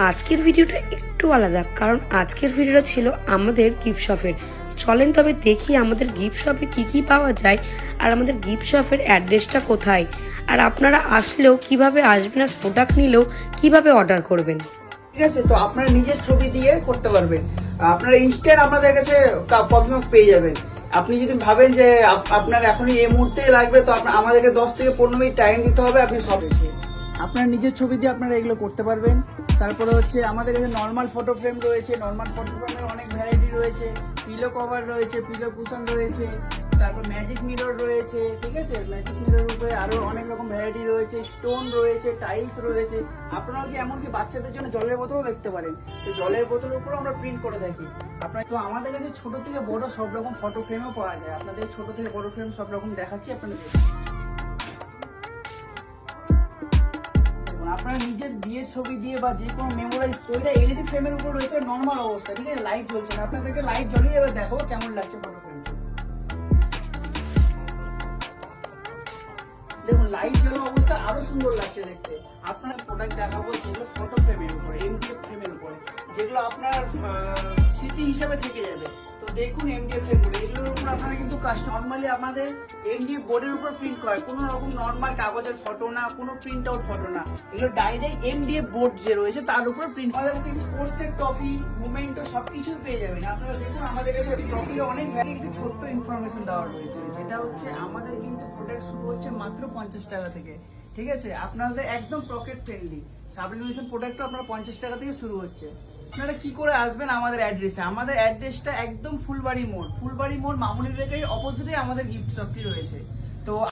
আজকের ভিডিওটা একটু আলাদা, কারণ আজকের ভিডিওটা ছিল আমাদের গিফট শপের। চলেন তবে দেখি আমাদের গিফট শপে কি কি পাওয়া যায়, আর আমাদের গিফট শপের অ্যাড্রেসটা কোথায়, আর আপনারা আসলেও কিভাবে আসবেন, আর প্রোডাক্ট নিলেও কিভাবে অর্ডার করবেন। ঠিক আছে, তো আপনারা নিজের ছবি দিয়ে করতে পারবেন। আপনারা ইনস্ট্যান্ট আপনাদের কাছে প্রথমে পেয়ে যাবেন। আপনি যদি ভাবেন যে আপনার এখনই এই মুহূর্তে লাগবে, তো আমাদেরকে 10 থেকে 15 মিনিট টাইম দিতে হবে। আপনি সব এসে আপনার নিজের ছবি দিয়ে আপনারা এগুলো করতে পারবেন। তারপরে হচ্ছে আমাদের কাছে নর্মাল ফটো ফ্রেম রয়েছে। নর্মাল ফটো ফ্রেমের অনেক ভ্যারাইটি রয়েছে। পিলো কভার রয়েছে, পিলো কুশন রয়েছে, তারপর ম্যাজিক মিরর রয়েছে। ঠিক আছে, ম্যাজিক মিরর উপরে আরো অনেক রকম ভ্যারাইটি রয়েছে। স্টোন রয়েছে, টাইলস রয়েছে। আপনারা কি এমনকি বাচ্চাদের জন্য জলের বোতলও দেখতে পারেন। তো জলের বোতলের উপরে আমরা প্রিন্ট করে থাকি। আপনার তো আমাদের কাছে ছোট থেকে বড় সব রকম ফটো ফ্রেমও পাওয়া যায়। আপনাদের ছোট থেকে বড় ফ্রেম সব রকম দেখাচ্ছি আপনাদের। আপনারা নিজের বিয়ের ছবি দিয়ে বা যে কোনো মেমোরাইজ ওইটা এলইডি ফ্রেমের উপর রয়েছে নর্মাল অবস্থা। ঠিক আছে, লাইট জ্বলছে না। আপনাদেরকে লাইট জ্বলিয়ে এবার দেখো কেমন লাগছে ফটো ফ্রেম। দেখুন লাইট জ্বলা অবস্থা আরো সুন্দর লাগছে দেখতে। আপনার প্রোডাক্ট দেখাবো যেগুলো ফটো ফ্রেমের উপরে, এমডিএফ ফ্রেমের উপরে, যেগুলো আপনার স্মৃতি হিসাবে থেকে যাবে। তো দেখুন এমডিএফ ফ্রেম করে এগুলোর উপর আপনারা কিন্তু নর্মালি আমাদের এমডিএফ বোর্ডের উপর প্রিন্ট করে, কোনো রকম নর্মাল কাগজের ফটো না, কোনো প্রিন্ট আউট ফটো না। এগুলো ডাইরেক্ট এমডিএফ বোর্ড যে রয়েছে তার উপর প্রিন্ট। আমাদের কাছে স্পোর্টস এর ট্রফি, মুভমেন্টও সবকিছু পেয়ে যাবেন। আপনারা দেখুন আমাদের কাছে ট্রফির অনেক ভ্যারাইটি। ছোট্ট ইনফরমেশন দেওয়া রয়েছে, যেটা হচ্ছে আমাদের কিন্তু প্রোডাক্ট শুরু হচ্ছে মাত্র 50 টাকা থেকে। ঠিক আছে, আপনাদের একদম পকেট ফ্রেন্ডলি সাবলিমেশন প্রোডাক্ট আপনারা 50 টাকা থেকে শুরু হচ্ছে। আপনারা কি করে আসবেন আমাদের অ্যাড্রেসে? আমাদের অ্যাড্রেসটা একদম ফুলবাড়ি মোড় মামুনি বেকারির অপোজিটে আমাদের গিফট শপটি রয়েছে।